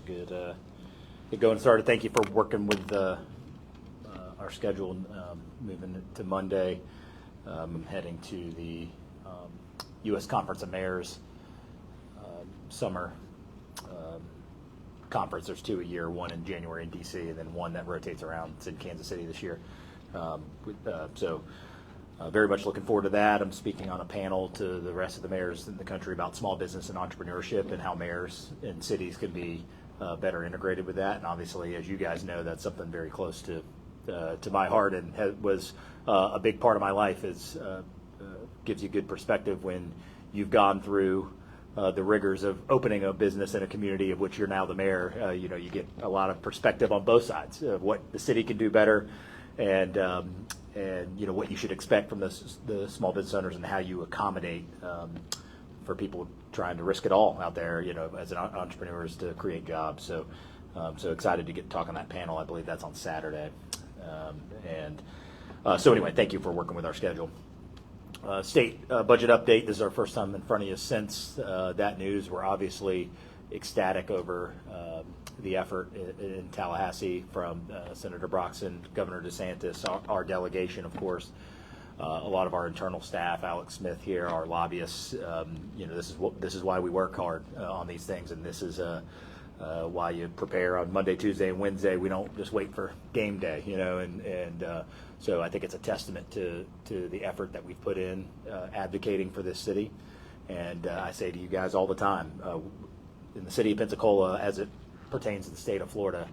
get going started. Thank you for working with our schedule, moving it to Monday. I'm heading to the U.S. Conference of Mayors summer conference. There's 2 a year, one in January in D.C. and then one that rotates around. It's in Kansas City this year. Very much looking forward to that. I'm speaking on a panel to the rest of the mayors in the country about small business and entrepreneurship and how mayors and cities can be better integrated with that. And obviously, as you guys know, that's something very close to my heart and was a big part of my life. Gives you good perspective when you've gone through the rigors of opening a business in a community of which you're now the mayor. You get a lot of perspective on both sides of what the city can do better and what you should expect from the small business owners and how you accommodate for people trying to risk it all out there, as an entrepreneurs to create jobs. So excited to get to talk on that panel. I believe that's on Saturday. So anyway, thank you for working with our schedule. State budget update. This is our first time in front of you since that news. We're obviously ecstatic over the effort in Tallahassee from Senator Broxton, Governor DeSantis, our delegation, of course, a lot of our internal staff, Alex Smith here, our lobbyists. This is why we work hard on these things, and this is why you prepare on Monday, Tuesday, and Wednesday. We don't just wait for game day, so I think it's a testament to the effort that we've put in advocating for this city. And I say to you guys all the time, in the city of Pensacola, as it pertains to the state of Florida,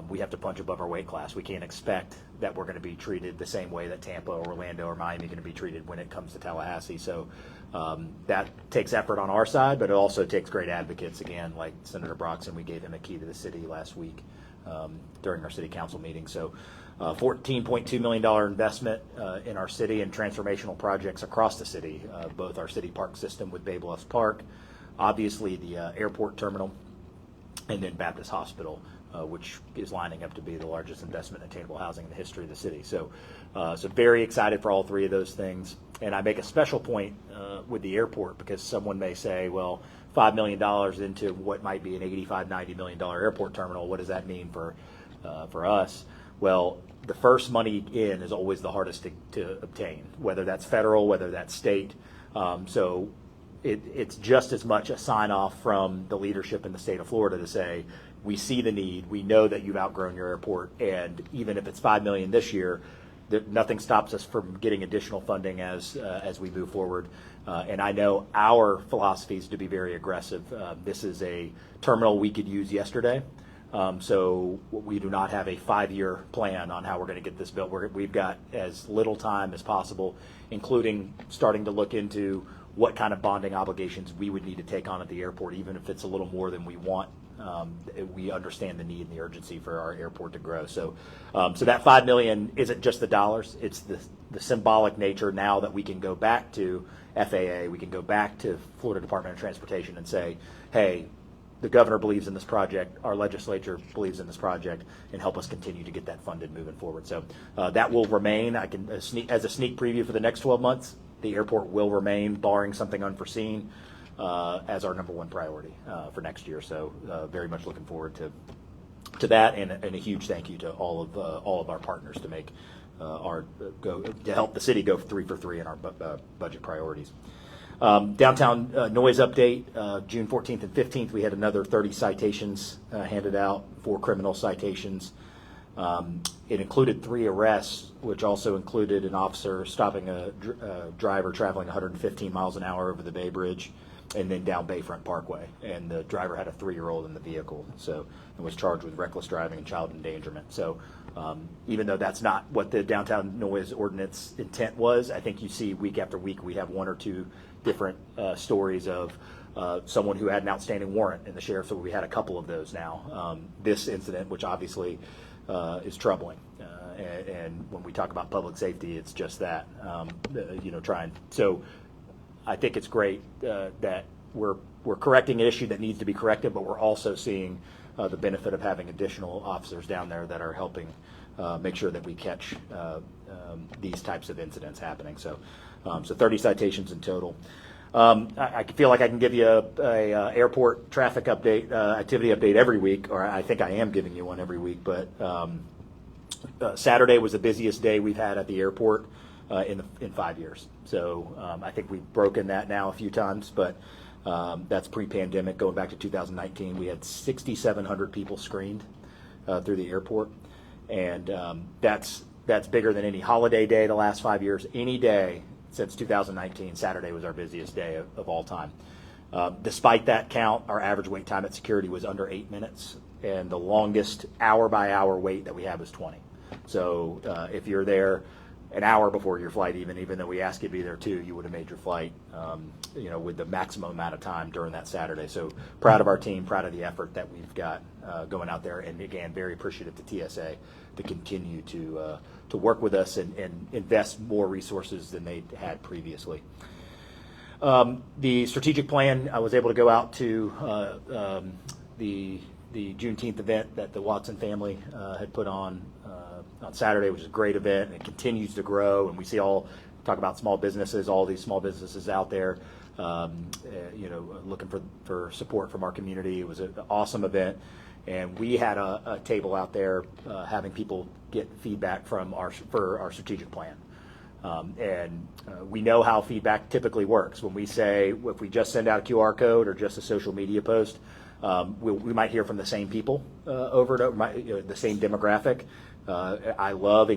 we have to punch above our weight class. We can't expect that we're going to be treated the same way that Tampa or Orlando or Miami are going to be treated when it comes to Tallahassee. So that takes effort on our side, but it also takes great advocates, again, like Senator Broxton. We gave him a key to the city last week during our city council meeting. So $14.2 million investment in our city and transformational projects across the city, both our city park system with Bay Bluffs Park, obviously the airport terminal, and then Baptist Hospital, which is lining up to be the largest investment in attainable housing in the history of the city. So very excited for all three of those things. And I make a special point with the airport because someone may say, well, $5 million into what might be an $85, $90 million airport terminal, what does that mean for us? Well, the first money in is always the hardest to obtain, whether that's federal, whether that's state. So it's just as much a sign-off from the leadership in the state of Florida to say, we see the need, we know that you've outgrown your airport, and even if it's $5 million this year, nothing stops us from getting additional funding as we move forward. And I know our philosophy is to be very aggressive. This is a terminal we could use yesterday. So we do not have a 5-year plan on how we're going to get this built. We've got as little time as possible, including starting to look into what kind of bonding obligations we would need to take on at the airport, even if it's a little more than we want. We understand the need and the urgency for our airport to grow. So that $5 million isn't just the dollars. It's the symbolic nature now that we can go back to FAA, we can go back to Florida Department of Transportation and say, hey, the governor believes in this project, our legislature believes in this project, and help us continue to get that funded moving forward. So that will remain. I can as a sneak preview for the next 12 months, the airport will remain, barring something unforeseen, as our number one priority for next year. So very much looking forward to that, and a huge thank you to all of our partners to make to help the city go 3 for 3 in our budget priorities. Downtown noise update, June 14th and 15th, we had another 30 citations handed out, 4 criminal citations. It included 3 arrests, which also included an officer stopping a driver traveling 115 miles an hour over the Bay Bridge and then down Bayfront Parkway. And the driver had a 3-year-old in the vehicle, and was charged with reckless driving and child endangerment. So even though that's not what the downtown noise ordinance intent was, I think you see week after week we have 1 or 2 different stories of someone who had an outstanding warrant in the sheriff's. So we had a couple of those now. This incident, which obviously is troubling, and when we talk about public safety, it's just that. Trying. So I think it's great that we're correcting an issue that needs to be corrected, but we're also seeing the benefit of having additional officers down there that are helping make sure that we catch these types of incidents happening. So 30 citations in total. I feel like I can give you a airport traffic update, activity update every week, or I think I am giving you one every week. But Saturday was the busiest day we've had at the airport in 5 years. So I think we've broken that now a few times, but that's pre-pandemic. Going back to 2019, we had 6,700 people screened through the airport, and that's bigger than any holiday day the last 5 years. Any day since 2019, Saturday was our busiest day of all time. Despite that count, our average wait time at security was under 8 minutes, and the longest hour-by-hour wait that we had was 20. So if you're there an hour before your flight, even though we asked you to be there too, you would have made your flight, with the maximum amount of time during that Saturday. So proud of our team, proud of the effort that we've got going out there, and again, very appreciative to TSA to continue to work with us and invest more resources than they had previously. The strategic plan, I was able to go out to the Juneteenth event that the Watson family had put on Saturday, which is a great event, and it continues to grow. And we see talk about small businesses, all these small businesses out there, looking for support from our community. It was an awesome event. And we had a table out there having people get feedback for our strategic plan. We know how feedback typically works. When we say, if we just send out a QR code or just a social media post, we might hear from the same people over and over, the same demographic. I love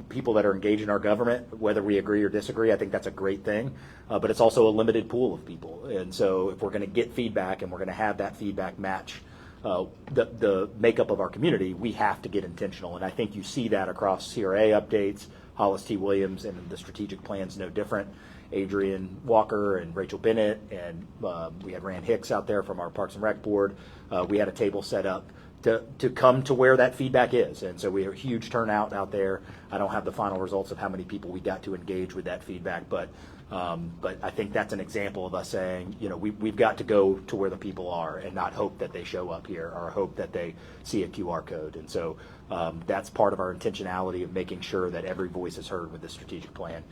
people that are engaged in our government, whether we agree or disagree. I think that's a great thing, but it's also a limited pool of people. And so if we're going to get feedback and we're going to have that feedback match the makeup of our community, we have to get intentional. And I think you see that across CRA updates, Hollis T. Williams, and the strategic plan's no different. Adrian Walker and Rachel Bennett, and we had Rand Hicks out there from our Parks and Rec board. We had a table set up to come to where that feedback is. And so we have a huge turnout out there. I don't have the final results of how many people we got to engage with that feedback, but I think that's an example of us saying, we've got to go to where the people are and not hope that they show up here or hope that they see a QR code. And so that's part of our intentionality of making sure that every voice is heard with the strategic plan,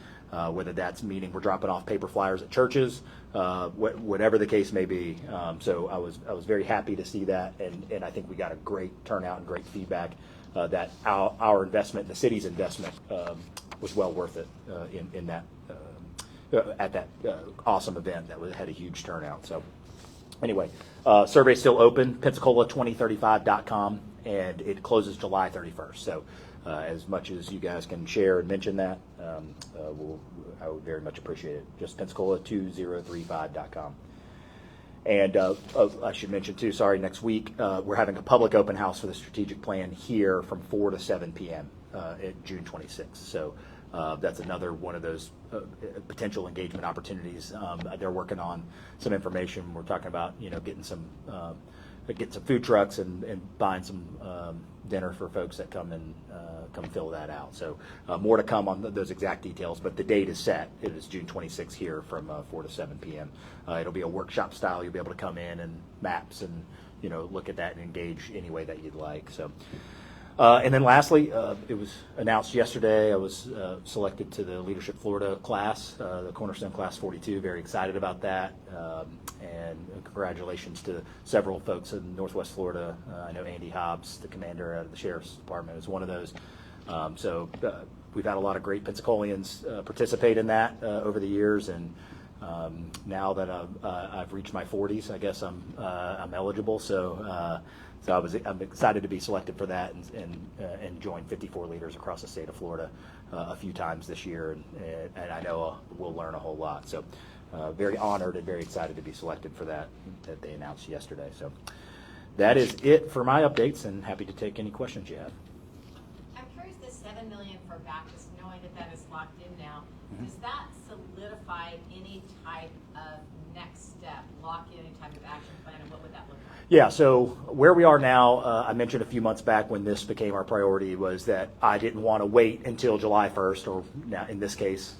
whether that's meaning we're dropping off paper flyers at churches, whatever the case may be. So I was very happy to see that, and I think we got a great turnout and great feedback that our investment, the city's investment, was well worth it in that at that awesome event that had a huge turnout. So anyway, survey's still open, Pensacola2035.com, and it closes July 31st. So as much as you guys can share and mention that, I would very much appreciate it. Just Pensacola2035.com. And I should mention too, next week we're having a public open house for the strategic plan here from 4 to 7 p.m. At June 26th. So that's another one of those potential engagement opportunities. They're working on some information. We're talking about getting some food trucks and buying some dinner for folks that come fill that out. So more to come on those exact details, but the date is set. It is June 26th here from 4 to 7 p.m. It'll be a workshop style. You'll be able to come in and maps and look at that and engage any way that you'd like. So. And then lastly, it was announced yesterday, I was selected to the Leadership Florida class, the Cornerstone Class 42. Very excited about that. And congratulations to several folks in Northwest Florida. I know Andy Hobbs, the commander of the Sheriff's Department, is one of those. So we've had a lot of great Pensacolians participate in that over the years. And now that I've reached my 40s, I guess I'm eligible. So I'm excited to be selected for that and join 54 leaders across the state of Florida a few times this year, and I know we'll learn a whole lot. So very honored and very excited to be selected for that they announced yesterday. So that is it for my updates, and happy to take any questions you have. I'm curious, this $7 million for Baptist, knowing that is locked in now, does that solidify any type of next step, lock in any type of action plan, and what would that look like? Yeah, so where we are now, I mentioned a few months back when this became our priority, was that I didn't want to wait until July 1st, or now in this case,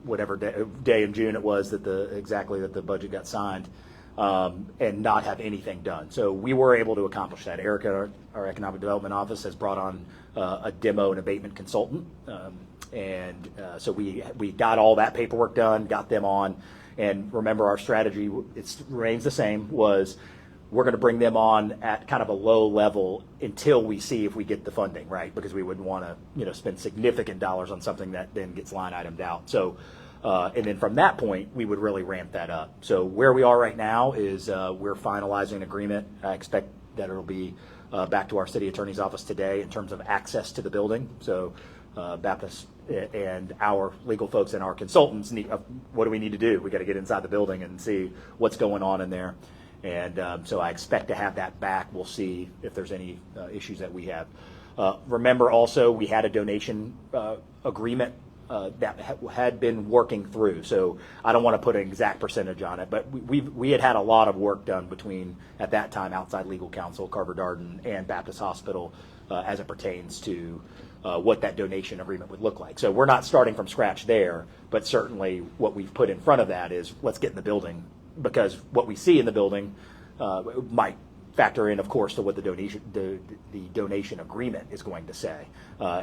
whatever day in June it was that the budget got signed, and not have anything done. So we were able to accomplish that. Erica, our Economic Development Office, has brought on a demo and abatement consultant, so we got all that paperwork done, got them on. And remember, our strategy remains the same, was we're going to bring them on at kind of a low level until we see if we get the funding, right? Because we wouldn't want to, spend significant dollars on something that then gets line itemed out. So, and then from that point, we would really ramp that up. So where we are right now is we're finalizing an agreement. I expect that it'll be back to our city attorney's office today in terms of access to the building. So Baptist and our legal folks and our consultants what do we need to do? We got to get inside the building and see what's going on in there. And so I expect to have that back. We'll see if there's any issues that we have. Remember also, we had a donation agreement that had been working through. So I don't want to put an exact percentage on it, but we had a lot of work done between, at that time, outside legal counsel, Carver Darden, and Baptist Hospital as it pertains to what that donation agreement would look like. So we're not starting from scratch there, but certainly what we've put in front of that is let's get in the building, because what we see in the building might factor in, of course, to what the donation agreement is going to say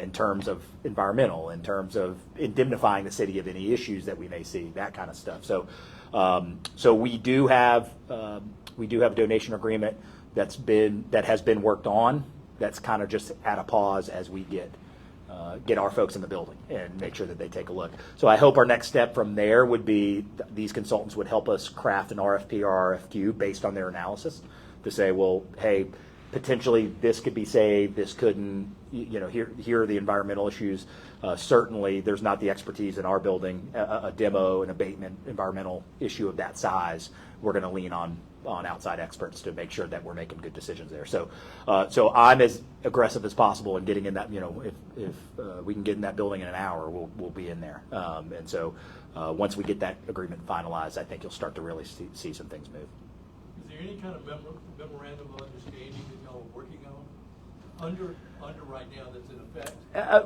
in terms of environmental, in terms of indemnifying the city of any issues that we may see, that kind of stuff. So, so we do have a donation agreement that has been worked on. That's kind of just at a pause as we get our folks in the building and make sure that they take a look. So I hope our next step from there would be these consultants would help us craft an RFP or RFQ based on their analysis to say, well, hey, potentially this could be saved, this couldn't, here are the environmental issues. Certainly there's not the expertise in our building, a demo, an abatement, environmental issue of that size. We're going to lean on outside experts to make sure that we're making good decisions there. So, so I'm as aggressive as possible in getting in that. If we can get in that building in an hour, we'll be in there. And so, once we get that agreement finalized, I think you'll start to really see some things move. Is there any kind of memorandum of understanding that y'all are working on under right now that's in effect?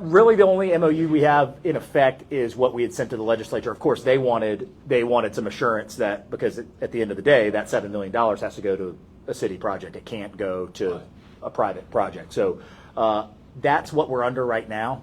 Really, the only MOU we have in effect is what we had sent to the legislature. Of course, they wanted some assurance that, because at the end of the day, that $7 million has to go to a city project. It can't go to a private project. So that's what we're under right now.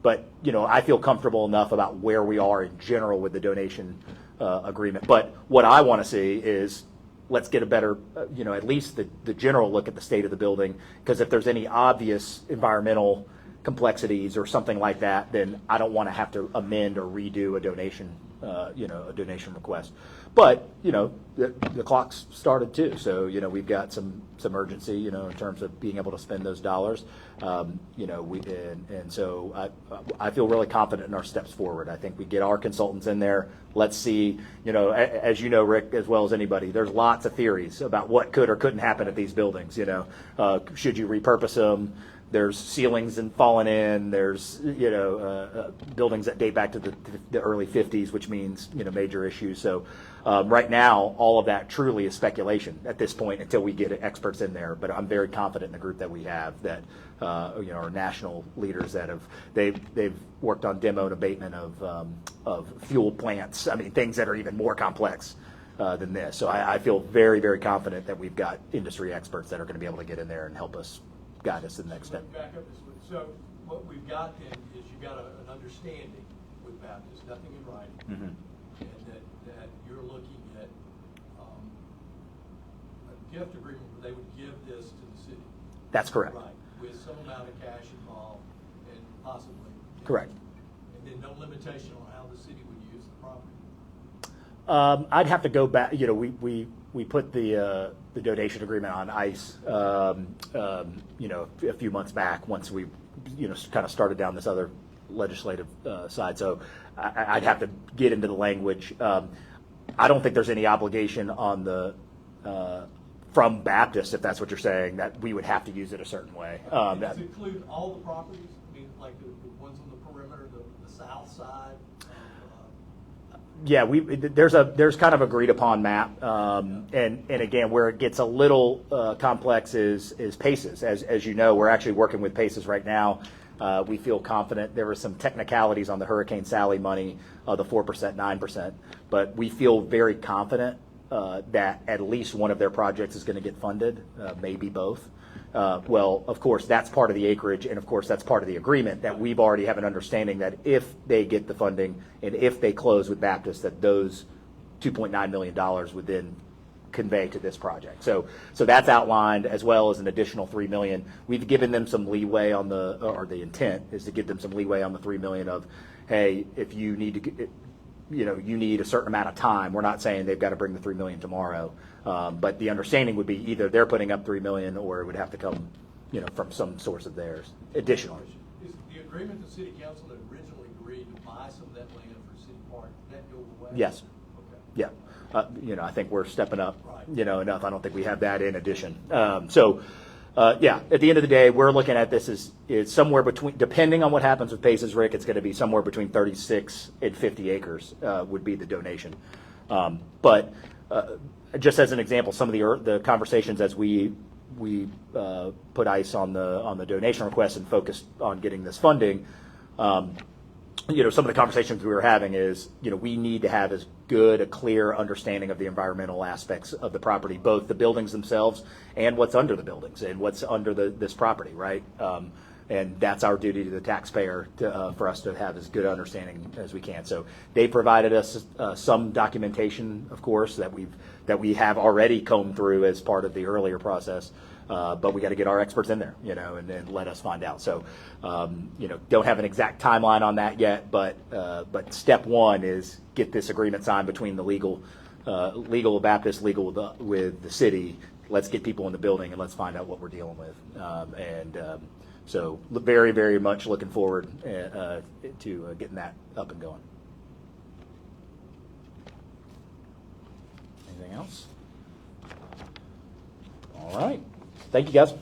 But I feel comfortable enough about where we are in general with the donation agreement. But what I want to see is, let's get a better, at least the general look at the state of the building, because if there's any obvious environmental complexities or something like that, then I don't want to have to amend or redo a donation, a donation request. But, the clock's started too. So, we've got some urgency, in terms of being able to spend those dollars. And so I feel really confident in our steps forward. I think we get our consultants in there. Let's see, as you know, Rick, as well as anybody, there's lots of theories about what could or couldn't happen at these buildings. Should you repurpose them? There's ceilings and falling in. There's buildings that date back to the early 50s, which means major issues. So right now, all of that truly is speculation at this point until we get experts in there. But I'm very confident in the group that we have that are national leaders that they've worked on demo and abatement of fuel plants. I mean, things that are even more complex than this. So I feel very, very confident that we've got industry experts that are going to be able to get in there and help us guide us to the next step. Back up this way. So what we've got then is you've got an understanding with Baptist, nothing in writing, and that you're looking at a gift agreement where they would give this to the city. That's correct. Right, with some amount of cash involved, and possibly. Correct. And then no limitation on how the city would use the property. I'd have to go back. We put the donation agreement on ice, a few months back once we, kind of started down this other legislative side. So I'd have to get into the language. I don't think there's any obligation on from Baptist, if that's what you're saying, that we would have to use it a certain way. Does it include all the properties? I mean, like the ones on the perimeter, the south side? Yeah, there's kind of agreed upon map, and again, where it gets a little complex is PACES. As you know, we're actually working with PACES right now. We feel confident. There were some technicalities on the Hurricane Sally money, the 4%, 9%, but we feel very confident that at least one of their projects is going to get funded, maybe both. Well, of course, that's part of the acreage, and of course, that's part of the agreement that we've already have an understanding that if they get the funding and if they close with Baptist, that those $2.9 million would then convey to this project. So that's outlined, as well as an additional $3 million. We've given them some leeway on the intent is to give them some leeway on the $3 million of, hey, if you need to, you need a certain amount of time. We're not saying they've got to bring the $3 million tomorrow, but the understanding would be either they're putting up $3 million or it would have to come, from some source of theirs additionally. Is the agreement the city council had originally agreed to buy some of that land for City Park, did that go away? Yes. Okay. Yeah. I think we're stepping up, Right. Enough. I don't think we have that in addition. At the end of the day, we're looking at this is somewhere between, depending on what happens with Paces Rick, it's going to be somewhere between 36 and 50 acres would be the donation. But just as an example, some of the conversations as we put ICE on the donation request and focused on getting this funding, some of the conversations we were having is, we need to have as good a clear understanding of the environmental aspects of the property, both the buildings themselves and what's under the buildings and what's under this property, right? And that's our duty to the taxpayer for us to have as good understanding as we can. So they provided us some documentation, of course, that we have already combed through as part of the earlier process. But we got to get our experts in there, and then let us find out. So, don't have an exact timeline on that yet, but step one is get this agreement signed between the legal Baptist, legal with the city. Let's get people in the building and let's find out what we're dealing with. So very, very much looking forward to getting that up and going. Anything else? All right. Thank you, guys.